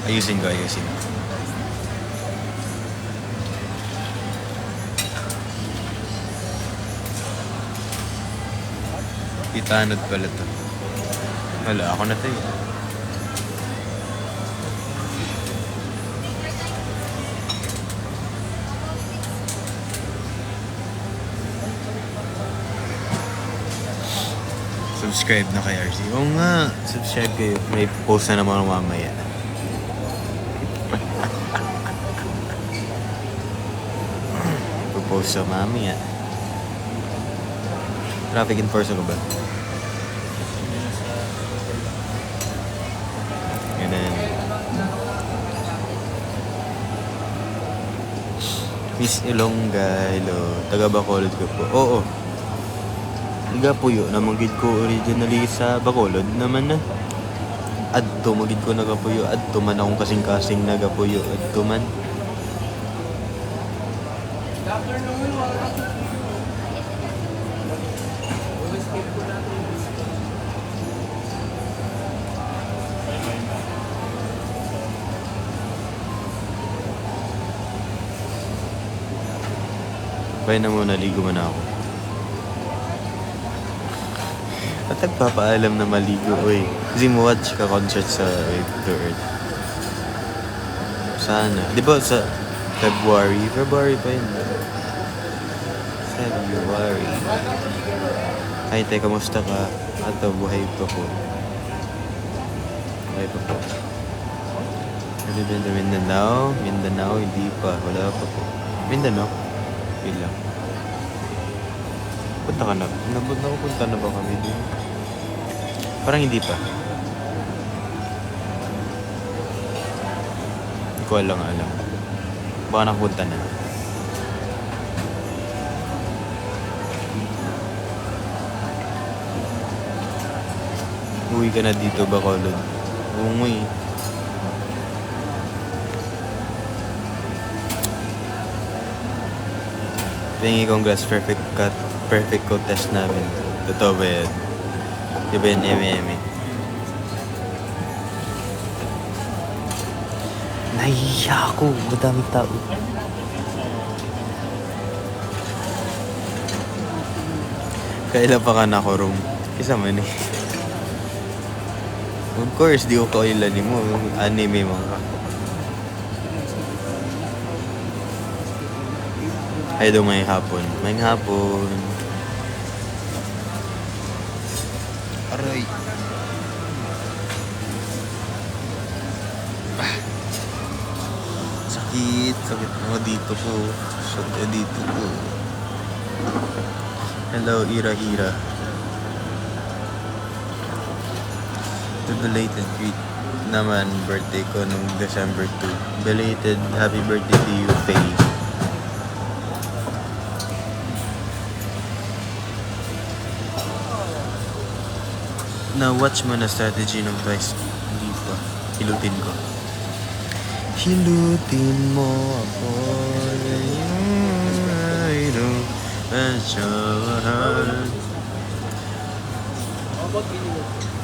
Ayusin ko, ayusin. Itanod pala to. Wala, ako na to eh. Subscribe na kay RC. Oo nga, subscribe kayo. May post na naman mamaya. Post sa mamaya. Traffic enforcer ko ba? Ganun. Miss Ilongga, hello. Taga Bacolod ko po. Oo. Iga po yun. Namanggid ko originally sa Bacolod naman na. Adto, magid ko nagapuyo. Adto man akong kasing-kasing nagapuyo. Adto man. Bye na muna, ligo man ako. At nagpapaalam na maligo, oy. Kasi mo-watch ka concert sa to Earth. Sana. Di ba sa February? February pa yun. February. Ay, te, kamusta ka? Ato, buhay pa po. Buhay pa po. Ano ba na Mindanao? Mindanao, hindi pa. Wala pa po. Mindanao? Bilang. Punta ka na. Napunta na ba kami din? Parang hindi pa. Hindi ko alam. Baka nakapunta na. Uwi ka na dito, Bacolod. Umuwi. Tingi congrats, perfect ko test namin. Totoo ba yan? Di ba yan, eme? Nahiya ako. Madaming tao. Kailan pa ka nako-room? Isa man eh. Of course, di ko kailan mo. Anime mga. Ay daw may hapon. May hapon. Aray. Sakit mo dito po. Sakit dito po. Hello, Ira. To belated greet naman birthday ko nung December 2. Belated happy birthday to you, Faye. Na-watch mo na strategy ng Twice? Hindi pa. Hilutin ko. Hilutin mo ako.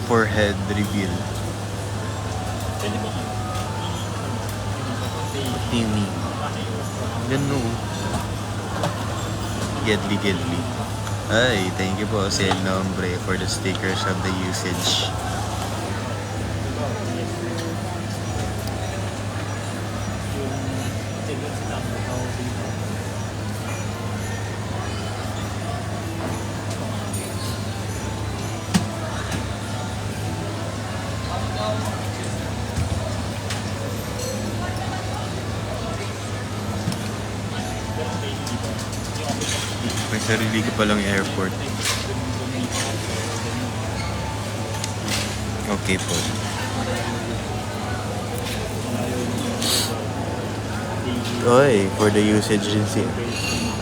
Forehead reveal. Tini. Ganun. Gedli. Ay, thank you po, El Nombre, for the stickers of the usage. May sarili ko palang airport. Okay po. Oy, for the usage agency.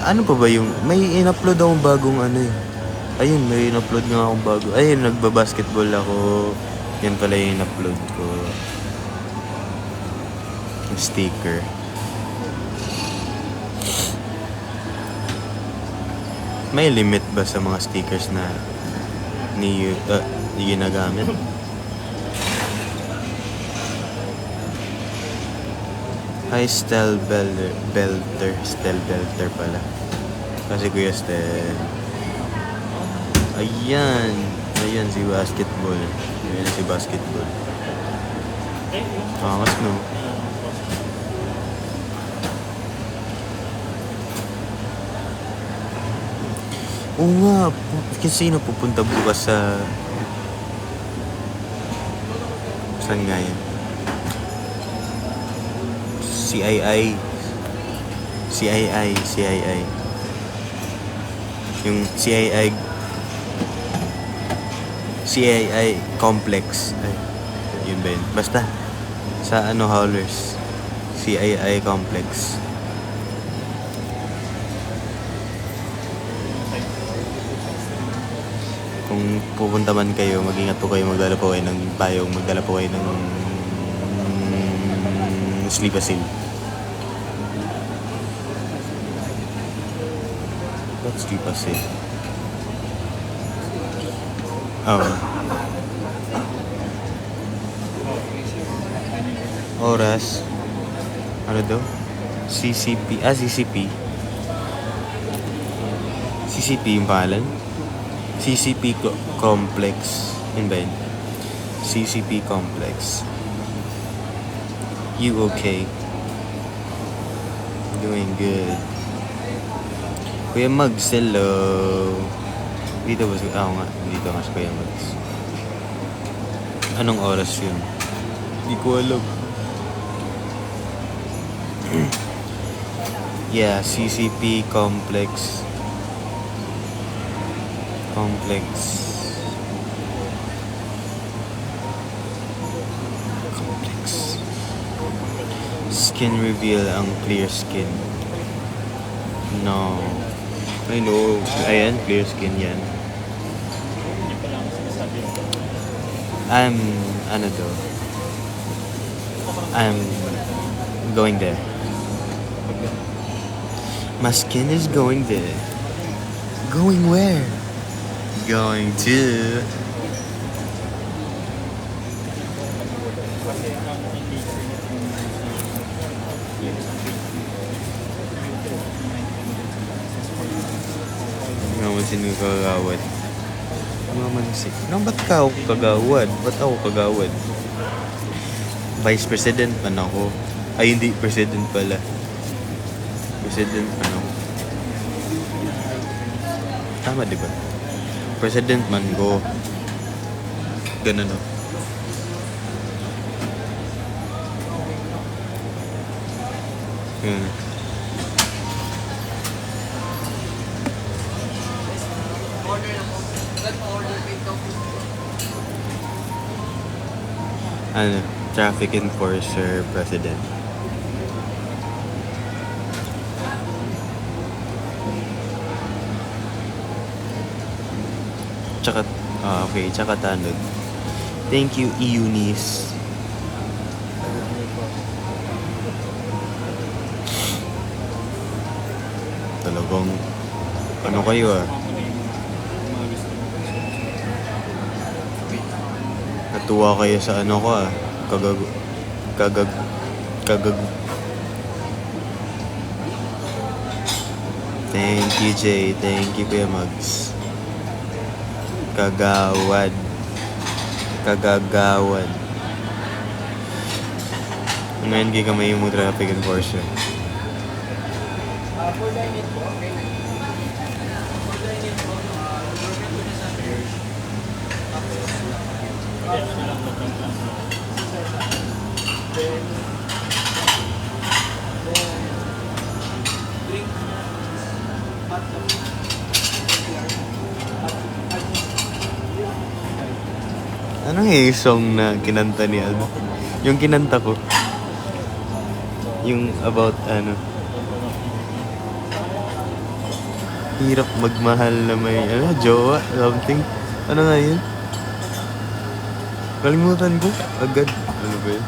Ano pa ba yung... May in-upload akong bagong ano eh. Ayun, may in-upload nga akong bago. Ayun, nagbabasketball ako. Yan pala yung in-upload ko. Yung sticker. May limit ba sa mga stickers na ni ginagamit? Hi, Belter. Stel Belter pala. Kasi Kuya Stel. Ayan. Ayan si basketball. Ayan si basketball. Angas no. Oo nga. Kasi sino pupunta bukas sa... Saan nga yan? CII. Yung CII complex. Ay, yun ba yun? Basta, sa Howlers. CII complex. Kung pupunta man kayo, mag-ingat po kayo, magdala po kayo ng payong, magdala po kayo ng Sleepasil. What's Sleepasil? Oras. Ano daw? CCP. CCP. CCP yung pangalan? CCP Complex. Yun ba yun? CCP Complex. You okay? Doing good. Kuya Mags, hello. Dito ba si... nga. Dito nga si Kuya Mags. Anong oras yun? Hindi ko alam. Yeah, CCP Complex. Skin reveal ang clear skin. No. I know. Ayan, clear skin yan. I'm going there. My skin is going there. Going where? Going to... Mamansin ko kagawad. Mamansin. Ba't ka ako kagawad? Ba't ako kagawad? Vice President man ako. Ay, hindi. President pala. President man ako. Tama, diba? President man ko. Ganun o. Traffic enforcer president. Tsaka, okay, tsaka tanod. Thank you, Eunice. Talagang, ano kayo Natuwa kayo sa ko Thank you, Jay. Thank you, Kuya Mags. Kagawad. Ngayon gigamay mo traffic enforcer. Anong song na kinanta ni Alba? Yung kinanta ko. Yung about hirap magmahal na may jowa, something. Ano nga yun? Kalimutan ko agad. Ano ba yun?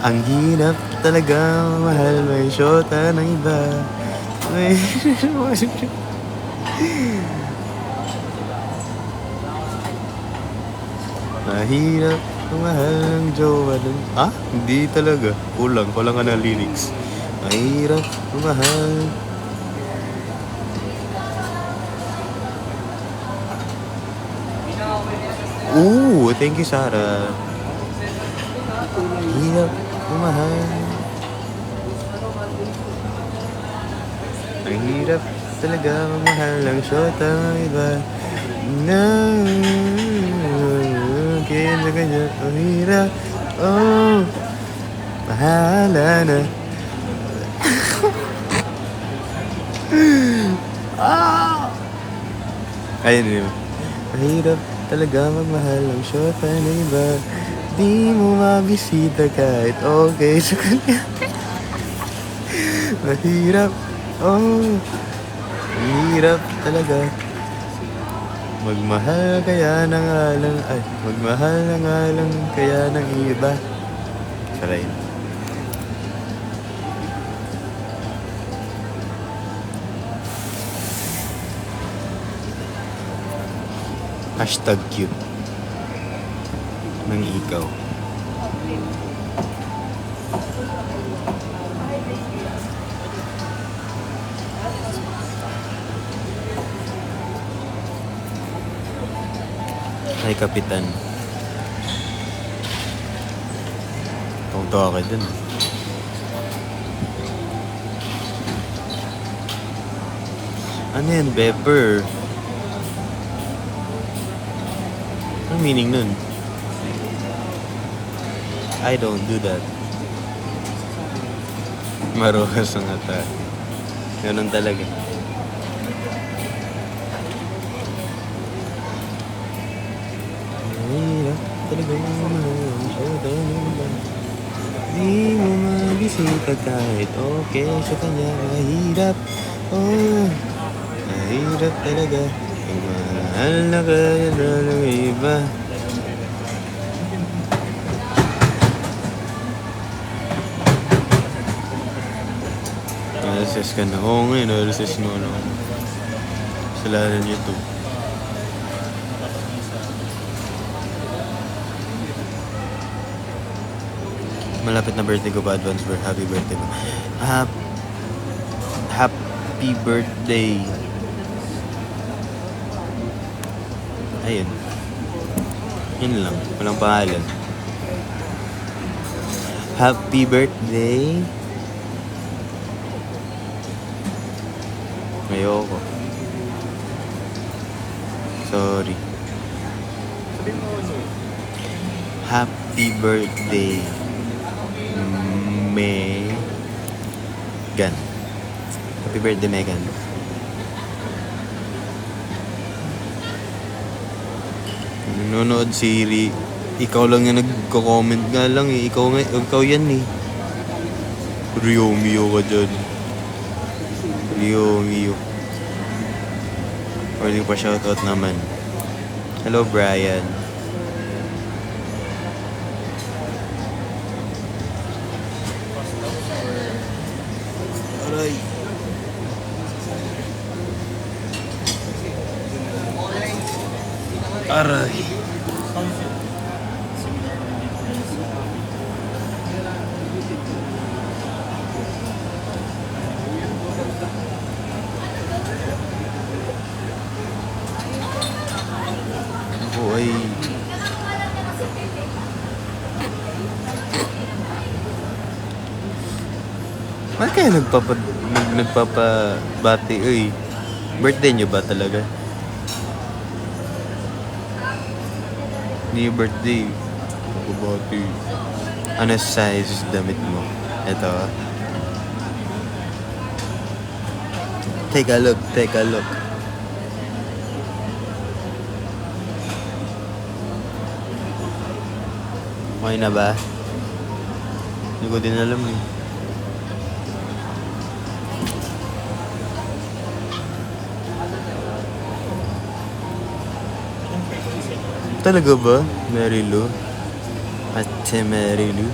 Ang hirap talaga mahal may syota ng iba. Mahirap mahal ng jowa nun. Ah? Hindi talaga. Kulang ka na lyrics. Mahirap mahal. Ooh, thank you, Sarah. Mahirap mahal. Mahirap talaga magmahal ng shota ng iba. Na kaya na ganyan. Mahirap. Oh, mahala na. Ah! Ayun yun. Mahirap talaga magmahal ng shota ng iba. Di mo mabisita kahit okay sa kanya. Mahirap. Oh, mahirap talaga. Magmahal kaya na nga lang. Ay, magmahal na nga lang kaya ng iba. Saray. Hashtag cute. Ng ikaw. Ay, kapitan. Tawa ka dun. Ano yan, Pepper? Anong meaning nun? I don't do that. Marokas ang ata. Ganun talaga. Mahirap talaga di mo mabisita kahit okay sa kanya. Mahirap. Oh, mahirap talaga. Mahal na kaya na ng iba. Nalases ka na. Oo nga, nalases mo na. Kasalanan niyo to. Malapit na birthday ko pa, advance birthday. Happy birthday ko. Happy birthday. Ayun. Yun lang. Walang pangalan. Happy birthday. Ayoko. Sorry. Happy birthday. Megan. Happy birthday, Megan. Nanonood si Ri. Ikaw lang yung nagko-comment nga lang eh. Ikaw yan eh. Rio Mio ka dyan. Rio Mio. Pwede pa shoutout naman. Hello, Brian. Aray. Aray. Ako ay bakit kaya nagpapabati? Uy, birthday nyo ba talaga? Hindi birthday. Nagpapabati. Ano size damit mo? Ito. Take a look. Okay na ba? Hindi ko din alam eh. Talaga ba? Mary Lou? Ate Mary Lou?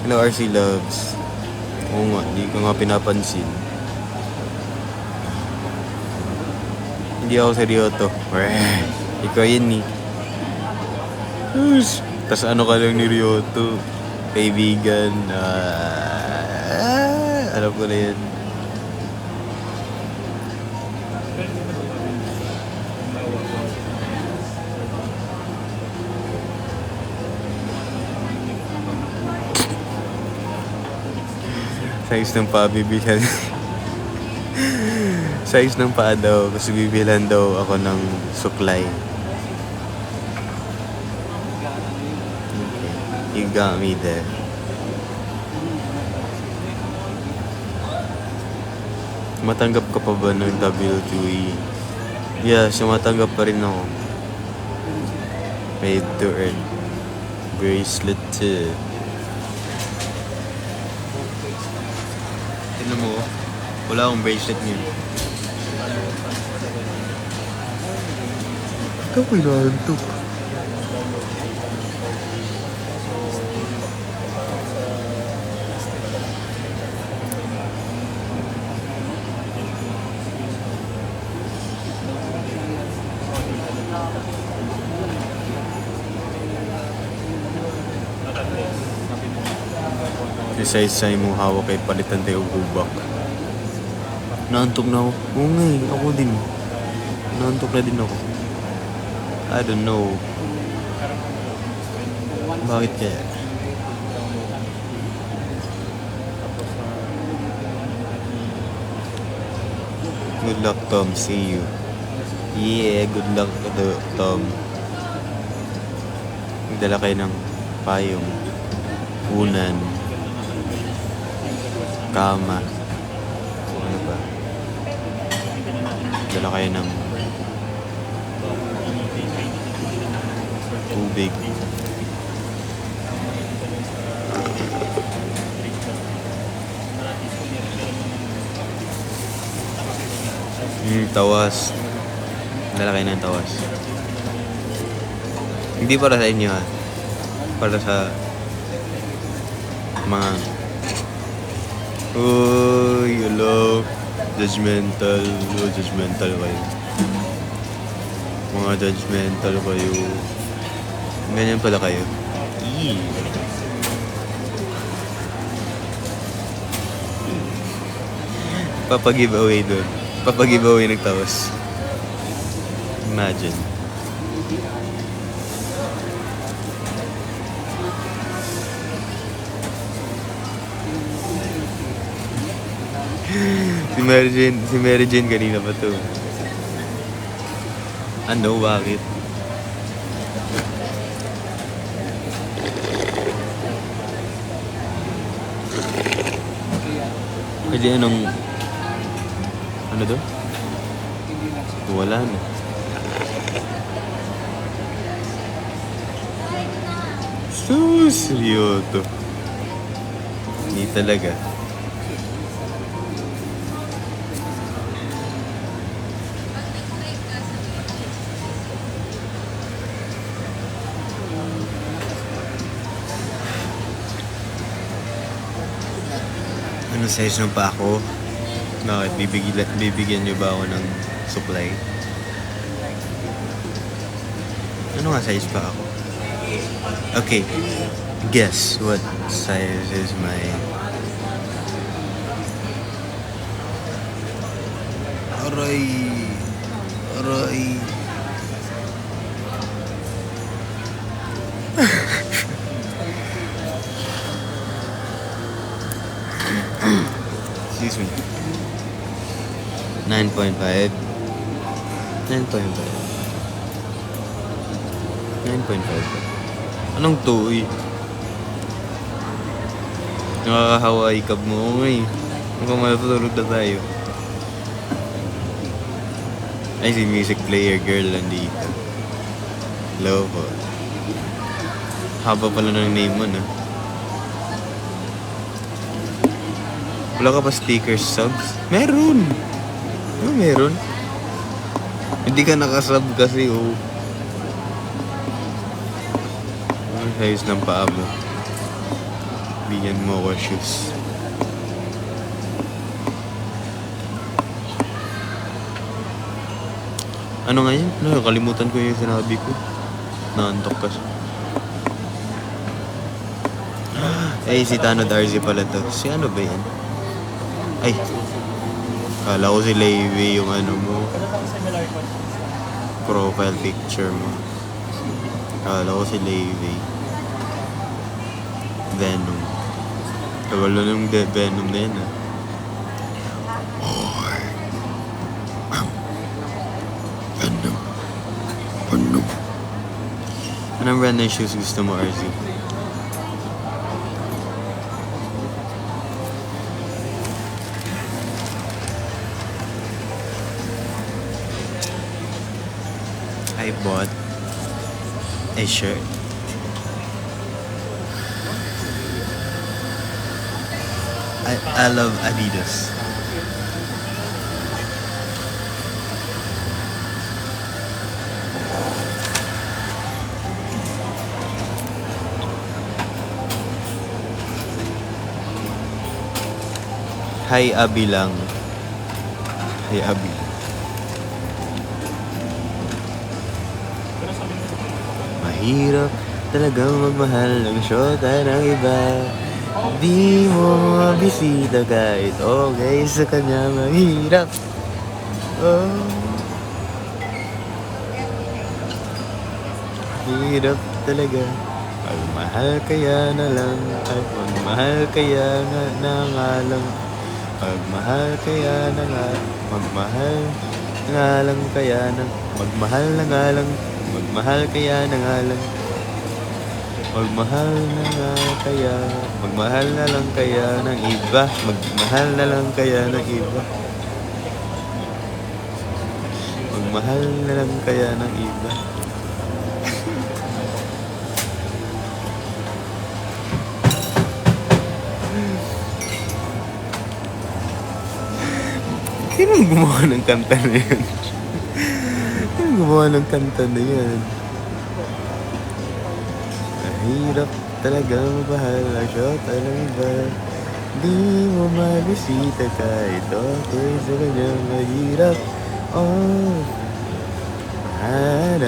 Hello, RC Loves. Oo nga, hindi ko nga pinapansin. Hindi ako seryoso. Ikaw yun eh. Tas ano ka lang ni Ryoto? Kaibigan. Alam ko na yan. Size ng paa bibilhan. Size ng paa daw. Kasi bibilhan daw ako ng suklay. Okay. You got me there. Matanggap ka pa ba ng W2E? Yeah, sumatanggap pa rin ako. Paid to earn. Bracelet too. Tignan mo, wala akong bracelet ngayon. Ito ko inaantok. Isa-isa mo hawak kay palitan tayo gubak. Naantok na ako. Oo nga eh, ako din. Naantok na din ako. I don't know. Bakit kaya? Good luck, Tom. See you. Yeah, good luck, Tom. Magdala kayo ng payong, unan, kama, ano ba? Dala kayo ng tubig. Tawas. Dala kayo ng tawas. Hindi para sa inyo ha. Para sa mga uy, hello. Judgmental. Judgmental kayo. Mga judgmental kayo. Ganyan pala kayo. Eee. Papag-giveaway doon. Papag-giveaway nagtawas. Imagine. Si Mary Jane kanina pa to. Ano, bakit? Pwede anong... Ano to? Wala na. Seryoso. Hindi talaga. Ano size ng pa ako? Bakit? Bibigyan niyo ba ako ng supply? Ano nga size pa ako? Okay. Guess what size is my... Aray! Aray! Excuse me. 9.5. 9.5. 9.5. Anong 2 eh? Nakakahawaii kab mo eh. Mukhang matutulog na tayo. Ay, si music player girl nandito. Hello po. Haba pala ng name mo na. Wala ka pa stickers subs? Meron! Ano meron? Hindi ka nakasub kasi oh. Ang size ng paa mo. Bigyan mo ako shoes. Ano nga yun? Ano, kalimutan ko yung sinabi ko. Naantok kasi. Eh, si Tano Darcy pala to. Si ano ba yan? Ay, kala ko si Leivy yung ano mo. Profile picture mo. Kala ko si Leivy. Venom. Tagal na yung Venom na yan ah. Venom. Venom. Anong brand ng shoes gusto mo, RZ? I bought a shirt. I love Adidas. Hi Abi lang. Hi Abi. Mahirap talagang magmahal ng syota ng iba. Di mo mabisita kahit okay sa kanya. Mahirap. Oh. Mahirap talaga. Magmahal kaya na lang. Ay, magmahal kaya nga lang. Magmahal kaya na nga. Magmahal nga lang kaya na. Magmahal na nga lang. Magmahal kaya na nga lang. Magmahal na nga kaya. Magmahal na lang kaya ng iba. Magmahal na lang kaya ng iba. Magmahal na lang kaya ng iba. Sino gumawa ng kanta na yan? Sino gumawa ng kanta na yan? Mahirap talaga mabahal ang syota ng iba. Di mo mabisita kahit okay sa kanya. Mahirap, oh. Mahal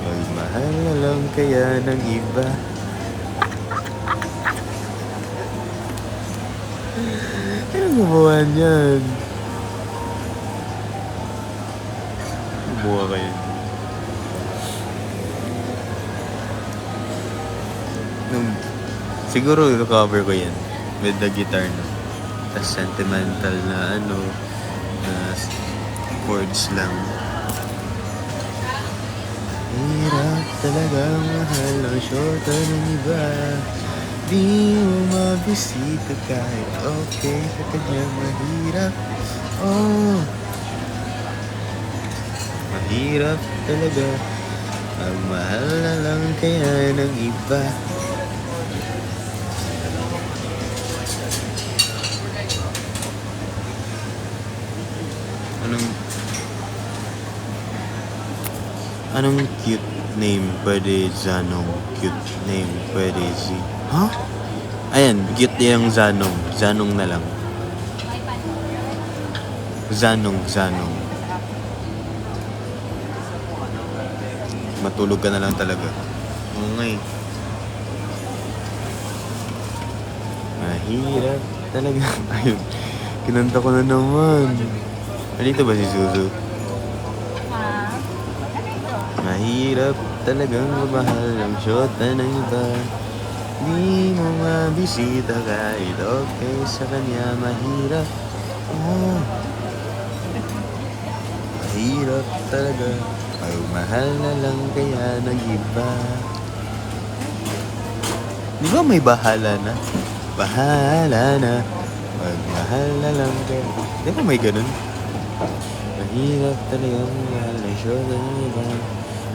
magmahal na lang kaya ng iba. Ano gumawa niyan? Gumawa kayo. Siguro i-cover ko yan with the guitar na. Tas sentimental na ano, na chords lang. Hirap talaga mahal ang syota ng iba. Di mo mabisita kahit okay sa kanya. Mahirap, oh. Mahirap talaga. Magmahal na lang kaya ng iba. Anong cute name pwede Zanong? Cute name pwede Z? Huh? Ayan, cute yung Zanong. Zanong na lang. Zanong. Matulog ka na lang talaga. Okay. Mahirap talaga. Ayun. Kinanta ko na naman. Alito ba si Suzu? Mahirap talagang mamahal ang syota ng iba. Di mo mabisita kahit okay sa kanya. Mahirap, oh. Mahirap talaga. Magmahal na lang kaya ng iba. Di ba may bahala na? Bahala na. Magmahal na lang kaya. Di ba may ganun? Mahirap talagang mahal ang syota ng iba.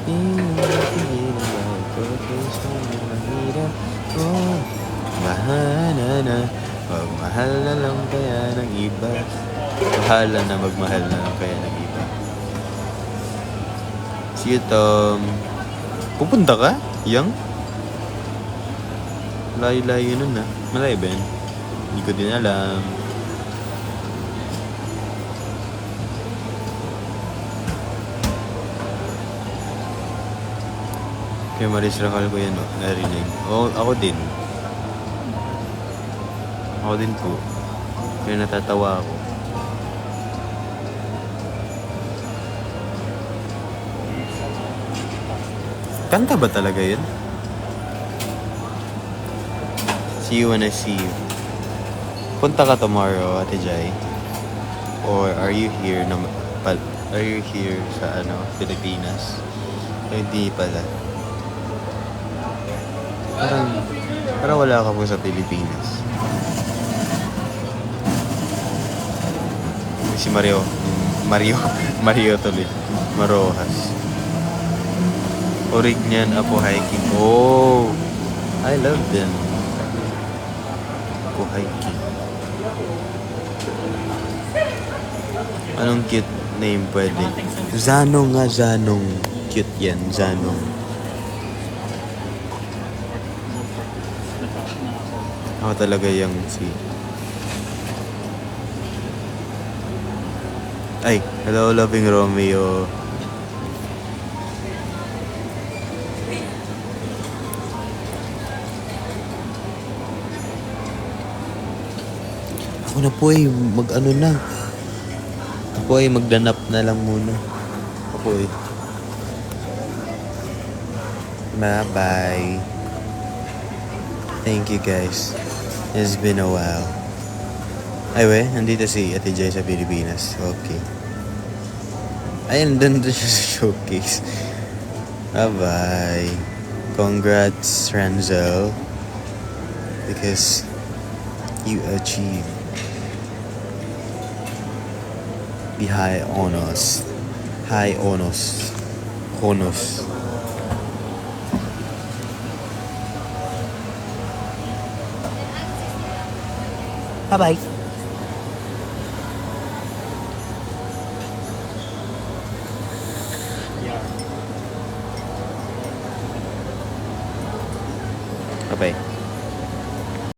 Di mo mabisita kahit okay sa kanya. Mahirap, oh. Bahala na. Magmahal na lang kaya ng iba. Bahala na, magmahal na lang kaya ng iba. See you, Tom. Pupunta ka? Yang? Layo-layo nun ah. Malayo ba yun? Hindi ko din alam. Kaya Maris Racal ko yan, oh. Narinig. Oo, ako din. Ako din po. Kaya natatawa ako. Kanta ba talaga yun? See you when I see you. Punta ka tomorrow, Ate Jai? Or are you here are you here sa Pilipinas? O hindi pala. Parang wala ka po sa Pilipinas. Si Mario tuloy. Marojas. Orignan Apo hiking. Oh, I love them. Apo hiking. Anong cute name pwede? Zanong nga, Zanong. Cute yan, Zanong. Ako talaga yung Ay, hello, loving Romeo. Ako na po mag-ano na. Ako magdanap na lang muna. Ako Bye-bye. Thank you guys. It's been a while. Ay nandito si Ate Jai sa Pilipinas. Okay. Ayun, doon siya sa showcase. Bye-bye. Congrats, Renzo. Because you achieved the high honors. Honors. Bye-bye. Bye-bye.